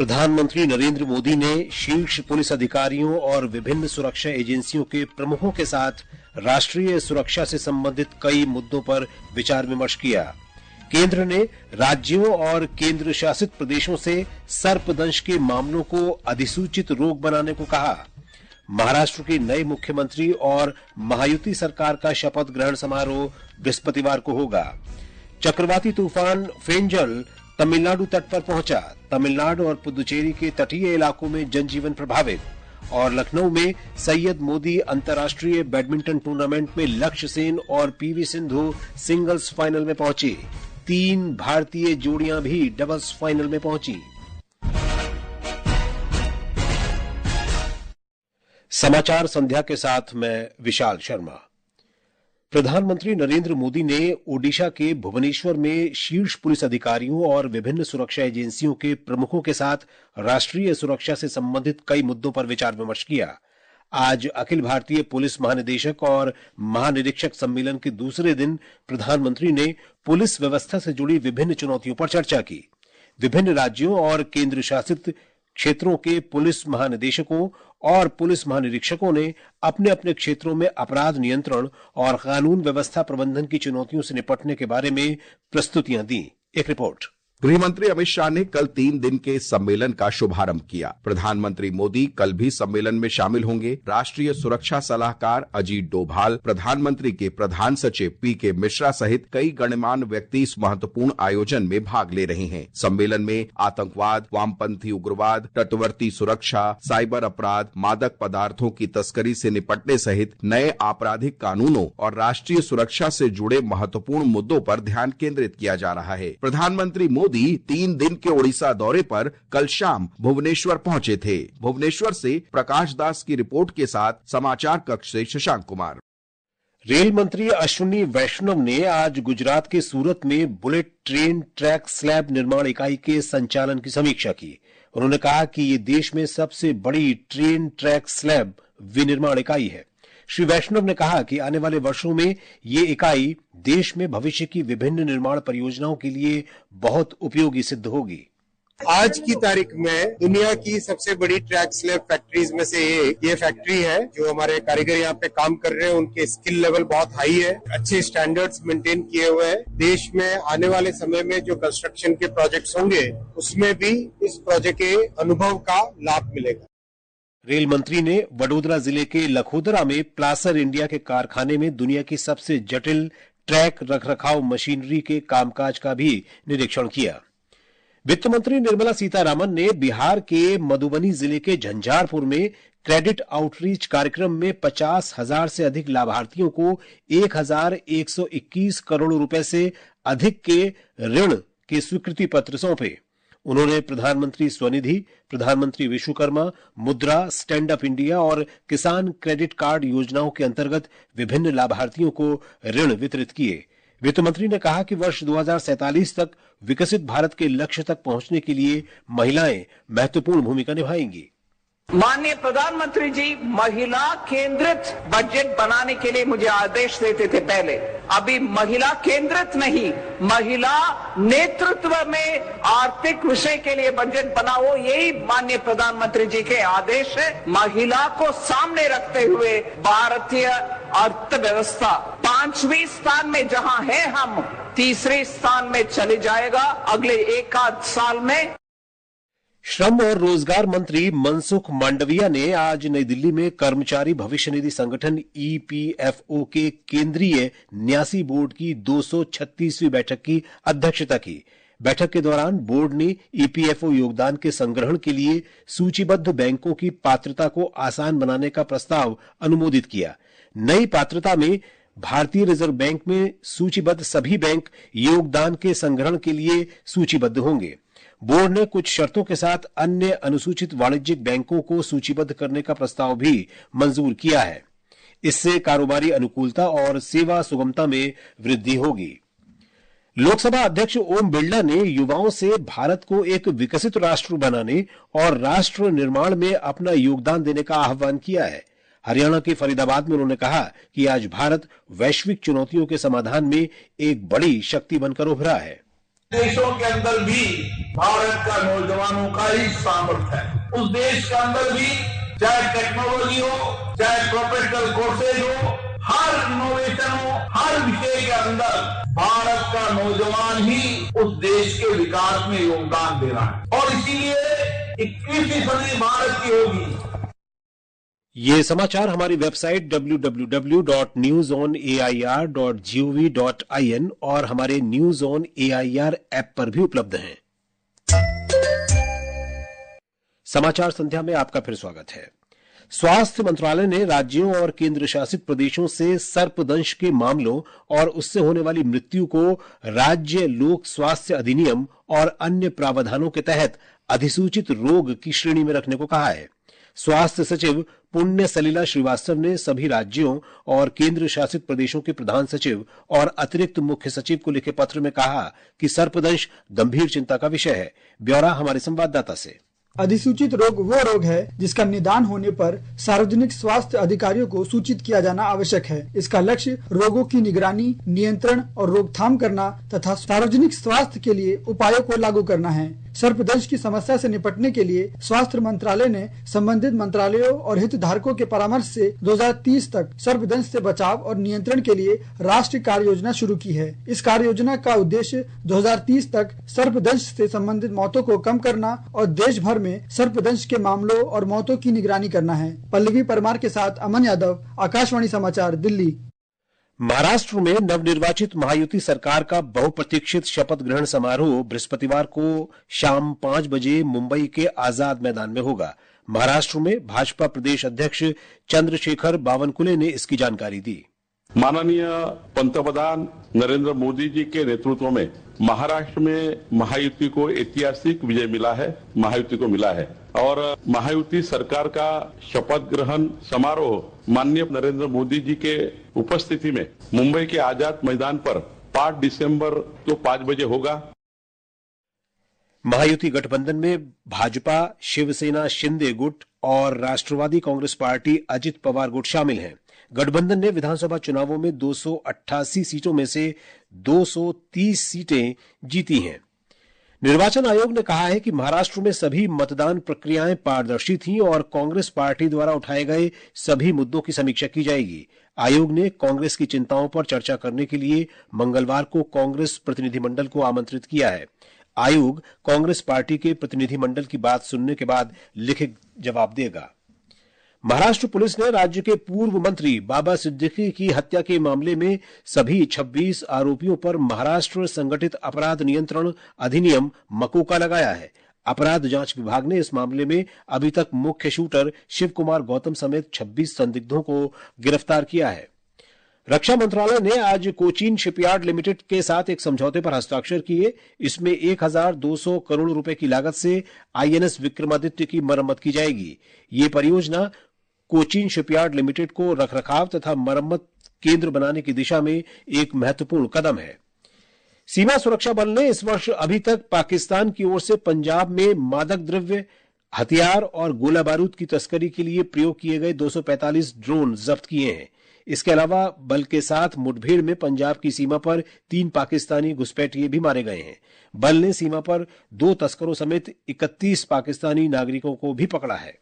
प्रधानमंत्री नरेंद्र मोदी ने शीर्ष पुलिस अधिकारियों और विभिन्न सुरक्षा एजेंसियों के प्रमुखों के साथ राष्ट्रीय सुरक्षा से संबंधित कई मुद्दों पर विचार विमर्श किया। केंद्र ने राज्यों और केंद्र शासित प्रदेशों से सर्पदंश के मामलों को अधिसूचित रोग बनाने को कहा। महाराष्ट्र के नए मुख्यमंत्री और महायुति सरकार का शपथ ग्रहण समारोह बृहस्पतिवार को होगा। चक्रवाती तूफान फेंजल तमिलनाडु तट पर पहुंचा। तमिलनाडु और पुदुचेरी के तटीय इलाकों में जनजीवन प्रभावित। और लखनऊ में सैयद मोदी अंतर्राष्ट्रीय बैडमिंटन टूर्नामेंट में लक्ष्य सेन और पीवी सिंधु सिंगल्स फाइनल में पहुंची। 3 भारतीय जोड़ियां भी डबल्स फाइनल में पहुंची। समाचार संध्या के साथ मैं विशाल शर्मा। प्रधानमंत्री नरेंद्र मोदी ने ओडिशा के भुवनेश्वर में शीर्ष पुलिस अधिकारियों और विभिन्न सुरक्षा एजेंसियों के प्रमुखों के साथ राष्ट्रीय सुरक्षा से संबंधित कई मुद्दों पर विचार विमर्श किया। आज अखिल भारतीय पुलिस महानिदेशक और महानिरीक्षक सम्मेलन के दूसरे दिन प्रधानमंत्री ने पुलिस व्यवस्था से जुड़ी विभिन्न चुनौतियों पर चर्चा की। विभिन्न राज्यों और केंद्र शासित क्षेत्रों के पुलिस महानिदेशकों और पुलिस महानिरीक्षकों ने अपने अपने क्षेत्रों में अपराध नियंत्रण और कानून व्यवस्था प्रबंधन की चुनौतियों से निपटने के बारे में प्रस्तुतियां दी। एक रिपोर्ट। गृह मंत्री अमित शाह ने कल 3 दिन के सम्मेलन का शुभारंभ किया। प्रधानमंत्री मोदी कल भी सम्मेलन में शामिल होंगे। राष्ट्रीय सुरक्षा सलाहकार अजीत डोभाल, प्रधानमंत्री के प्रधान सचिव पीके मिश्रा सहित कई गणमान्य व्यक्ति इस महत्वपूर्ण आयोजन में भाग ले रहे हैं। सम्मेलन में आतंकवाद, वामपंथी उग्रवाद, तटवर्ती सुरक्षा, साइबर अपराध, मादक पदार्थों की तस्करी से निपटने सहित नए आपराधिक कानूनों और राष्ट्रीय सुरक्षा से जुड़े महत्वपूर्ण मुद्दों पर ध्यान केंद्रित किया जा रहा है। प्रधानमंत्री मोदी 3 दिन के ओडिशा दौरे पर कल शाम भुवनेश्वर पहुंचे थे। भुवनेश्वर से प्रकाश दास की रिपोर्ट के साथ समाचार कक्ष से शशांक कुमार। रेल मंत्री अश्विनी वैष्णव ने आज गुजरात के सूरत में बुलेट ट्रेन ट्रैक स्लैब निर्माण इकाई के संचालन की समीक्षा की। उन्होंने कहा कि ये देश में सबसे बड़ी ट्रेन ट्रैक स्लैब विनिर्माण इकाई है। श्री वैष्णव ने कहा कि आने वाले वर्षों में ये इकाई देश में भविष्य की विभिन्न निर्माण परियोजनाओं के लिए बहुत उपयोगी सिद्ध होगी। आज की तारीख में दुनिया की सबसे बड़ी ट्रैक स्लैब फैक्ट्रीज में से ये फैक्ट्री है। जो हमारे कारीगर यहाँ पे काम कर रहे हैं उनके स्किल लेवल बहुत हाई है, अच्छे स्टैंडर्ड्स मेंटेन किए हुए हैं। देश में आने वाले समय में जो कंस्ट्रक्शन के प्रोजेक्ट्स होंगे उसमें भी इस प्रोजेक्ट के अनुभव का लाभ मिलेगा। रेल मंत्री ने वडोदरा जिले के लखोदरा में प्लासर इंडिया के कारखाने में दुनिया की सबसे जटिल ट्रैक रखरखाव मशीनरी के कामकाज का भी निरीक्षण किया। वित्त मंत्री निर्मला सीतारामन ने बिहार के मधुबनी जिले के झंझारपुर में क्रेडिट आउटरीच कार्यक्रम में 50,000 से अधिक लाभार्थियों को 1,121 करोड़ रुपए से अधिक के ऋण के स्वीकृति पत्र सौंपे। उन्होंने प्रधानमंत्री स्वनिधि, प्रधानमंत्री विश्वकर्मा, मुद्रा, स्टैंड अप इंडिया और किसान क्रेडिट कार्ड योजनाओं के अंतर्गत विभिन्न लाभार्थियों को ऋण वितरित किए। वित्त मंत्री ने कहा कि वर्ष 2047 तक विकसित भारत के लक्ष्य तक पहुंचने के लिए महिलाएं महत्वपूर्ण भूमिका निभाएंगी। माननीय प्रधानमंत्री जी महिला केंद्रित बजट बनाने के लिए मुझे आदेश देते थे पहले। अभी महिला केंद्रित नहीं, महिला नेतृत्व में आर्थिक विषय के लिए बजट बनाओ, यही माननीय प्रधानमंत्री जी के आदेश है। महिला को सामने रखते हुए भारतीय अर्थव्यवस्था 5वें स्थान में जहां है हम 3रे स्थान में चले जाएगा अगले 1 आध साल में। श्रम और रोजगार मंत्री मनसुख मांडविया ने आज नई दिल्ली में कर्मचारी भविष्य निधि संगठन ईपीएफओ के केंद्रीय न्यासी बोर्ड की 236वीं बैठक की अध्यक्षता की। बैठक के दौरान बोर्ड ने ईपीएफओ योगदान के संग्रहण के लिए सूचीबद्ध बैंकों की पात्रता को आसान बनाने का प्रस्ताव अनुमोदित किया। नई पात्रता में भारतीय रिजर्व बैंक में सूचीबद्ध सभी बैंक योगदान के संग्रहण के लिए सूचीबद्ध होंगे। बोर्ड ने कुछ शर्तों के साथ अन्य अनुसूचित वाणिज्यिक बैंकों को सूचीबद्ध करने का प्रस्ताव भी मंजूर किया है। इससे कारोबारी अनुकूलता और सेवा सुगमता में वृद्धि होगी। लोकसभा अध्यक्ष ओम बिरला ने युवाओं से भारत को एक विकसित राष्ट्र बनाने और राष्ट्र निर्माण में अपना योगदान देने का आह्वान किया है। हरियाणा के फरीदाबाद में उन्होंने कहा कि आज भारत वैश्विक चुनौतियों के समाधान में एक बड़ी शक्ति बनकर उभरा है। देशों के अंदर भी भारत का नौजवानों का ही सामर्थ्य है। उस देश के अंदर भी चाहे टेक्नोलॉजी हो, चाहे प्रोफेशनल कोर्सेज हो, हर इनोवेशन हो, हर विषय के अंदर भारत का नौजवान ही उस देश के विकास में योगदान दे रहा है और इसीलिए 21वीं सदी भारत की होगी। ये समाचार हमारी वेबसाइट www.newsonair.gov.in और हमारे न्यूज ऑन एआईआर ऐप पर भी उपलब्ध हैं। समाचार संध्या में आपका फिर स्वागत है। स्वास्थ्य मंत्रालय ने राज्यों और केंद्र शासित प्रदेशों से सर्पदंश के मामलों और उससे होने वाली मृत्यु को राज्य लोक स्वास्थ्य अधिनियम और अन्य प्रावधानों के तहत अधिसूचित रोग की श्रेणी में रखने को कहा है। स्वास्थ्य सचिव पुण्य सलिला श्रीवास्तव ने सभी राज्यों और केंद्र शासित प्रदेशों के प्रधान सचिव और अतिरिक्त मुख्य सचिव को लिखे पत्र में कहा कि सर्पदंश गंभीर चिंता का विषय है। ब्यौरा हमारे संवाददाता से। अधिसूचित रोग वो रोग है जिसका निदान होने पर सार्वजनिक स्वास्थ्य अधिकारियों को सूचित किया जाना आवश्यक है। इसका लक्ष्य रोगों की निगरानी, नियंत्रण और रोकथाम करना तथा सार्वजनिक स्वास्थ्य के लिए उपायों को लागू करना है। सर्पदंश की समस्या से निपटने के लिए स्वास्थ्य मंत्रालय ने संबंधित मंत्रालयों और हितधारकों के परामर्श से 2030 तक सर्पदंश से बचाव और नियंत्रण के लिए राष्ट्रीय कार्य योजना शुरू की है। इस कार्य योजना का उद्देश्य 2030 तक सर्पदंश से संबंधित मौतों को कम करना और देश भर में सर्पदंश के मामलों और मौतों की निगरानी करना है। पल्लवी परमार के साथ अमन यादव, आकाशवाणी समाचार, दिल्ली। महाराष्ट्र में नवनिर्वाचित महायुति सरकार का बहुप्रतीक्षित शपथ ग्रहण समारोह बृहस्पतिवार को शाम 5 बजे मुंबई के आजाद मैदान में होगा। महाराष्ट्र में भाजपा प्रदेश अध्यक्ष चंद्रशेखर बावनकुले ने इसकी जानकारी दी। माननीय पंतप्रधान नरेंद्र मोदी जी के नेतृत्व में महाराष्ट्र में महायुति को ऐतिहासिक विजय मिला है, महायुति को मिला है और महायुति सरकार का शपथ ग्रहण समारोह माननीय नरेंद्र मोदी जी के उपस्थिति में मुंबई के आजाद मैदान पर 5 दिसंबर को 5 बजे होगा। महायुति गठबंधन में भाजपा, शिवसेना शिंदे गुट और राष्ट्रवादी कांग्रेस पार्टी अजित पवार गुट शामिल हैं। गठबंधन ने विधानसभा चुनावों में 288 सीटों में से 230 सीटें जीती हैं। निर्वाचन आयोग ने कहा है कि महाराष्ट्र में सभी मतदान प्रक्रियाएं पारदर्शी थीं और कांग्रेस पार्टी द्वारा उठाए गए सभी मुद्दों की समीक्षा की जाएगी। आयोग ने कांग्रेस की चिंताओं पर चर्चा करने के लिए मंगलवार को कांग्रेस प्रतिनिधिमंडल को आमंत्रित किया है। आयोग कांग्रेस पार्टी के प्रतिनिधिमंडल की बात सुनने के बाद लिखित जवाब देगा। महाराष्ट्र पुलिस ने राज्य के पूर्व मंत्री बाबा सिद्दीकी की हत्या के मामले में सभी 26 आरोपियों पर महाराष्ट्र संगठित अपराध नियंत्रण अधिनियम मकोका लगाया है। अपराध जांच विभाग ने इस मामले में अभी तक मुख्य शूटर शिव कुमार गौतम समेत 26 संदिग्धों को गिरफ्तार किया है। रक्षा मंत्रालय ने आज कोचीन शिपयार्ड लिमिटेड के साथ एक समझौते पर हस्ताक्षर किए। इसमें 1200 करोड़ रुपए की लागत से आईएनएस विक्रमादित्य की मरम्मत की जाएगी। ये परियोजना कोचीन शिपयार्ड लिमिटेड को रखरखाव तथा मरम्मत केंद्र बनाने की दिशा में एक महत्वपूर्ण कदम है। सीमा सुरक्षा बल ने इस वर्ष अभी तक पाकिस्तान की ओर से पंजाब में मादक द्रव्य, हथियार और गोला बारूद की तस्करी के लिए प्रयोग किए गए 245 ड्रोन जब्त किए हैं। इसके अलावा बल के साथ मुठभेड़ में पंजाब की सीमा पर 3 पाकिस्तानी घुसपैठिए भी मारे गए हैं। बल ने सीमा पर 2 तस्करों समेत 31 पाकिस्तानी नागरिकों को भी पकड़ा है।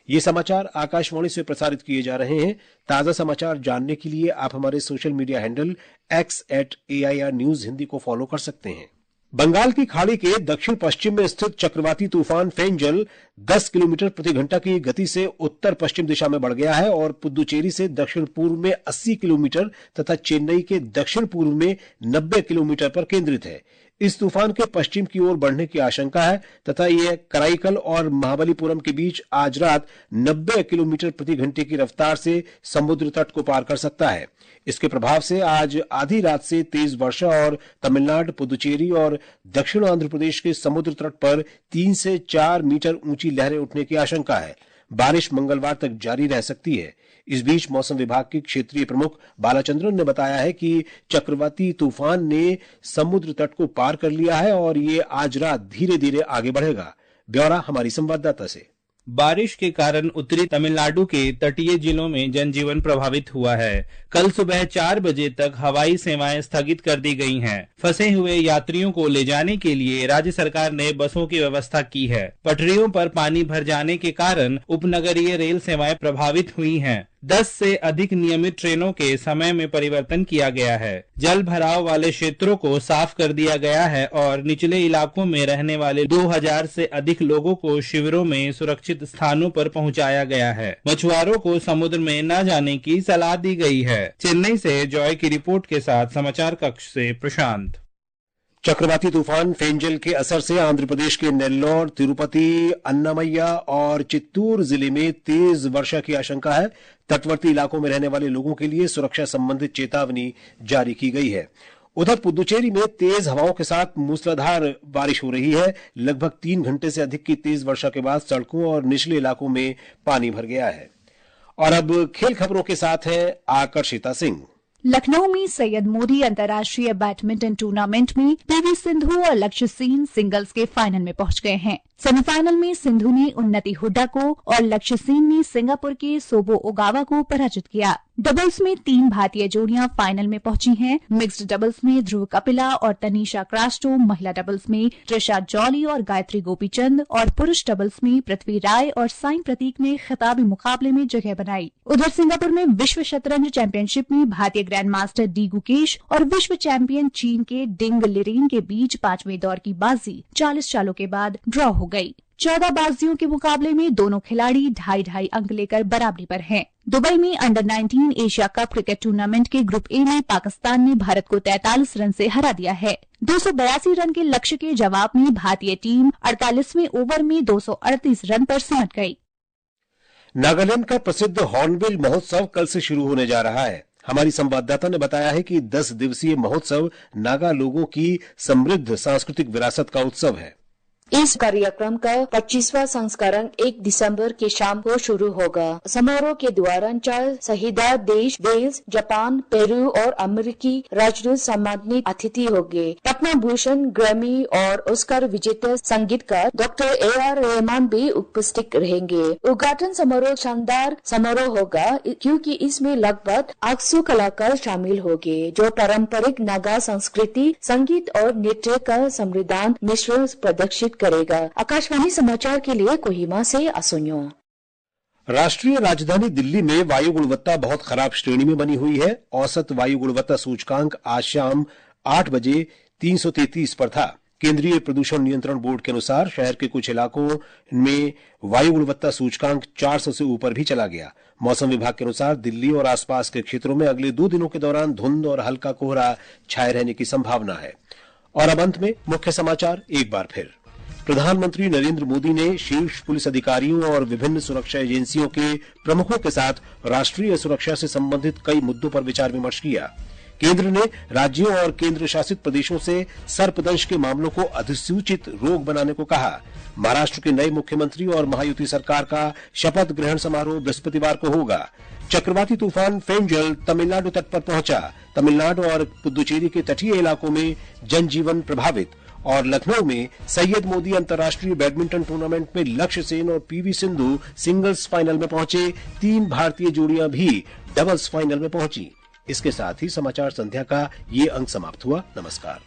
ये समाचार आकाशवाणी से प्रसारित किए जा रहे हैं। ताजा समाचार जानने के लिए आप हमारे social media handle x@AIR News Hindi को फॉलो कर सकते हैं। बंगाल की खाड़ी के दक्षिण पश्चिम में स्थित चक्रवाती तूफान फेंजल 10 किलोमीटर प्रति घंटा की गति से उत्तर पश्चिम दिशा में बढ़ गया है और पुदुचेरी से दक्षिण पूर्व में 80 किलोमीटर तथा चेन्नई के दक्षिण पूर्व में 90 किलोमीटर पर केंद्रित है। इस तूफान के पश्चिम की ओर बढ़ने की आशंका है तथा यह कराईकल और महाबलीपुरम के बीच आज रात 90 किलोमीटर प्रति घंटे की रफ्तार से समुद्र तट को पार कर सकता है। इसके प्रभाव से आज आधी रात से तेज वर्षा और तमिलनाडु, पुदुचेरी और दक्षिण आंध्र प्रदेश के समुद्र तट पर 3 से 4 मीटर ऊंची लहरें उठने की आशंका है। बारिश मंगलवार तक जारी रह सकती है। इस बीच मौसम विभाग के क्षेत्रीय प्रमुख बालाचंद्रन ने बताया है कि चक्रवाती तूफान ने समुद्र तट को पार कर लिया है और ये आज रात धीरे धीरे आगे बढ़ेगा। ब्यौरा हमारी संवाददाता से। बारिश के कारण उत्तरी तमिलनाडु के तटीय जिलों में जनजीवन प्रभावित हुआ है। कल सुबह 4 बजे तक हवाई सेवाएं स्थगित कर दी गई हैं। फंसे हुए यात्रियों को ले जाने के लिए राज्य सरकार ने बसों की व्यवस्था की है। पटरियों पर पानी भर जाने के कारण उपनगरीय रेल सेवाएं प्रभावित हुई हैं। 10 से अधिक नियमित ट्रेनों के समय में परिवर्तन किया गया है। जल भराव वाले क्षेत्रों को साफ कर दिया गया है और निचले इलाकों में रहने वाले 2000 से अधिक लोगों को शिविरों में सुरक्षित स्थानों पर पहुंचाया गया है। मछुआरों को समुद्र में न जाने की सलाह दी गई है। चेन्नई से जॉय की रिपोर्ट के साथ समाचार कक्ष से प्रशांत। चक्रवाती तूफान फेंजल के असर से आंध्र प्रदेश के नेल्लोर, तिरुपति, अन्नामैया और चित्तूर जिले में तेज वर्षा की आशंका है। तटवर्ती इलाकों में रहने वाले लोगों के लिए सुरक्षा संबंधित चेतावनी जारी की गई है। उधर पुदुचेरी में तेज हवाओं के साथ मूसलाधार बारिश हो रही है। लगभग 3 घंटे से अधिक की तेज वर्षा के बाद सड़कों और निचले इलाकों में पानी भर गया है। और अब खेल खबरों के साथ है आकर्षिता सिंह। लखनऊ में सैयद मोदी अंतर्राष्ट्रीय बैडमिंटन टूर्नामेंट में पीवी सिंधु और लक्ष्य सेन सिंगल्स के फाइनल में पहुंच गए हैं। सेमीफाइनल में सिंधु ने उन्नति हुड्डा को और लक्ष्य सेन ने सिंगापुर के सोबो ओगावा को पराजित किया। डबल्स में 3 भारतीय जोड़ियां फाइनल में पहुंची हैं। मिक्स्ड डबल्स में ध्रुव कपिला और तनीषा क्रास्टो, महिला डबल्स में त्रिशा जॉली और गायत्री गोपीचंद और पुरुष डबल्स में पृथ्वी राय और साई प्रतीक ने खिताबी मुकाबले में जगह बनाई। उधर सिंगापुर में विश्व शतरंज चैंपियनशिप में भारतीय ग्रैंड मास्टर डी गुकेश और विश्व चैंपियन चीन के डिंग लिरेन के बीच 5वें दौर की बाजी 40 सालों के बाद ड्रॉ हो गई। 14 बाजियों के मुकाबले में दोनों खिलाड़ी 2.5 अंक लेकर बराबरी पर हैं। दुबई में under 19 Asia cup cricket tournament के ग्रुप ए में पाकिस्तान ने भारत को 43 रन से हरा दिया है। 282 रन के लक्ष्य के जवाब में भारतीय टीम 48वें ओवर में 238 रन पर सिमट गई। नागालैंड का प्रसिद्ध हॉर्नबिल महोत्सव कल से शुरू होने जा रहा है। हमारी संवाददाता ने बताया है कि 10 दिवसीय महोत्सव नागा लोगों की समृद्ध सांस्कृतिक विरासत का उत्सव है। इस कार्यक्रम का 25वां संस्करण 1 दिसंबर की शाम को शुरू होगा। समारोह के दौरान 4 शहीदा देश वेल्स, जापान, पेरू और अमेरिकी राजदूत सम्मानित अतिथि होंगे। पद्म भूषण, ग्रैमी और ऑस्कर विजेता संगीतकार डॉक्टर AR रहमान भी उपस्थित रहेंगे। उद्घाटन समारोह शानदार समारोह होगा क्योंकि इसमें लगभग 800 कलाकार शामिल होंगे जो पारंपरिक नागा संस्कृति, संगीत और नृत्य का समृद्ध मिश्रण प्रदर्शित करेगा। आकाशवाणी समाचार के लिए कोहिमा से असुन्यो। राष्ट्रीय राजधानी दिल्ली में वायु गुणवत्ता बहुत खराब श्रेणी में बनी हुई है। औसत वायु गुणवत्ता सूचकांक आज शाम 8 बजे 333 पर था। केंद्रीय प्रदूषण नियंत्रण बोर्ड के अनुसार शहर के कुछ इलाकों में वायु गुणवत्ता सूचकांक 400 से ऊपर भी चला गया। मौसम विभाग के अनुसार दिल्ली और आसपास के क्षेत्रों में अगले 2 दिनों के दौरान धुंध और हल्का कोहरा छाए रहने की संभावना है। और अब अंत में मुख्य समाचार एक बार फिर। प्रधानमंत्री नरेंद्र मोदी ने शीर्ष पुलिस अधिकारियों और विभिन्न सुरक्षा एजेंसियों के प्रमुखों के साथ राष्ट्रीय सुरक्षा से संबंधित कई मुद्दों पर विचार विमर्श किया। केंद्र ने राज्यों और केंद्र शासित प्रदेशों से सर्पदंश के मामलों को अधिसूचित रोग बनाने को कहा। महाराष्ट्र के नए मुख्यमंत्री और महायुति सरकार का शपथ ग्रहण समारोह बृहस्पतिवार को होगा। चक्रवाती तूफान फेंजल तमिलनाडु तट पर पहुंचा। तमिलनाडु और पुदुचेरी के तटीय इलाकों में जनजीवन प्रभावित। और लखनऊ में सैयद मोदी अंतर्राष्ट्रीय बैडमिंटन टूर्नामेंट में लक्ष्य सेन और पीवी सिंधु सिंगल्स फाइनल में पहुंचे। 3 भारतीय जोड़ियां भी डबल्स फाइनल में पहुंची। इसके साथ ही समाचार संध्या का ये अंक समाप्त हुआ। नमस्कार।